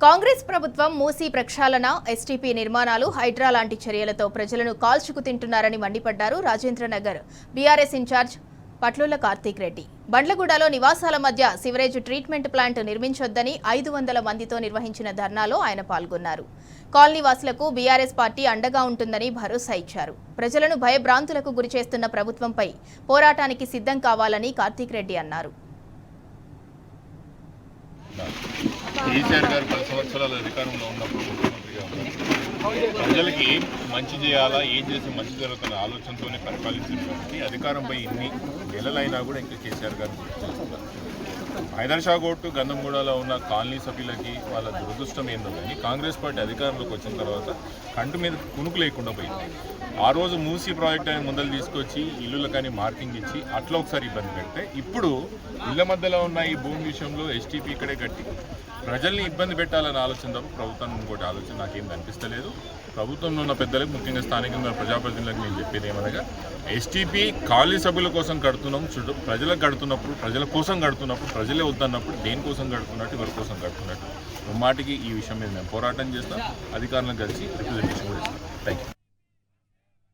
కాంగ్రెస్ ప్రభుత్వం మూసీ ప్రక్షాళన, ఎస్టీపీ నిర్మాణాలు, హైడ్రా లాంటి చర్యలతో ప్రజలను కాల్చుకు తింటున్నారని మండిపడ్డారు రాజేంద్రనగర్ బీఆర్ఎస్ ఇన్ఛార్జ్ పట్లుల కార్తీక్ రెడ్డి. బండ్లగూడలో నివాసాల మధ్య సివరేజ్ ట్రీట్మెంట్ ప్లాంట్ నిర్మించొద్దని 500 మందితో నిర్వహించిన ధర్నాలో ఆయన పాల్గొన్నారు. కాలనీవాసులకు బీఆర్ఎస్ పార్టీ అండగా ఉంటుందని భరోసా ఇచ్చారు. ప్రజలను భయభ్రాంతులకు గురిచేస్తున్న ప్రభుత్వంపై పోరాటానికి సిద్ధం కావాలని కార్తీక్ రెడ్డి అన్నారు. కేసీఆర్ గారు 10 సంవత్సరాల అధికారంలో ఉన్నప్పుడు ముఖ్యమంత్రిగా ఉన్నారు. ప్రజలకి ఏం మంచి చేయాలా, ఏం చేసి మంచి జరుగుతున్న ఆలోచనతోనే పరిపాలించినటువంటి అధికారంపై ఇన్ని నెలలైనా కూడా ఇంకా కేసీఆర్ గారు గుర్తిస్తున్నారు. హైదర్షాగోట్ గంధంగూడలో ఉన్న కాలనీ సభ్యులకి వాళ్ళ దురదృష్టం ఏందో కానీ కాంగ్రెస్ పార్టీ అధికారంలోకి వచ్చిన తర్వాత కంటి మీద కునుకు లేకుండా పోయింది. ఆ రోజు మూసీ ప్రాజెక్ట్ అని ముందలు తీసుకొచ్చి ఇల్లుల కానీ మార్కింగ్ ఇచ్చి అట్లా ఒకసారి ఇబ్బంది పెడితే ఇప్పుడు ఇళ్ల మధ్యలో ఉన్న ఈ భూమి విషయంలో ఎస్టీపీ ఇక్కడే కట్టి ప్రజల్ని ఇబ్బంది పెట్టాలని ఆలోచన తప్ప ప్రభుత్వం ఇంకోటి ఆలోచన నాకేం కనిపిస్తలేదు. ప్రభుత్వంలో ఉన్న పెద్దలకు, ముఖ్యంగా స్థానికంగా ప్రజాప్రతినిధులకు నేను చెప్పేది ఏమనగా, ఎస్టీపీ కాలనీ సభ్యుల కోసం కడుతున్నాం, ప్రజలకు కడుతున్నప్పుడు, ప్రజల కోసం కడుతున్నప్పుడు, ప్రజలే వద్దన్నప్పుడు దేనికోసం కడుతున్నట్టు, ఎవరి కోసం కడుతున్నట్టు మాటికి ఈ విషయం మీద మేము పోరాటం చేస్తాం. అధికారులను కలిసి రిప్రజెంటేషన్ కూడా ఇస్తాం. Thank you.